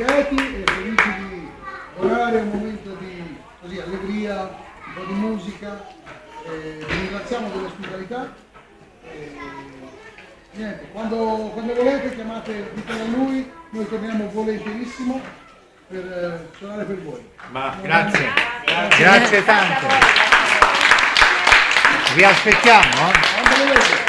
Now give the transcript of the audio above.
lieti e felici di donare un momento di così, allegria, un po' di musica. Vi ringraziamo dell'ospitalità. Niente, quando volete chiamate, dite a lui, noi torniamo volentierissimo per suonare per voi. Ma grazie tanto. Vi aspettiamo. Quando volete.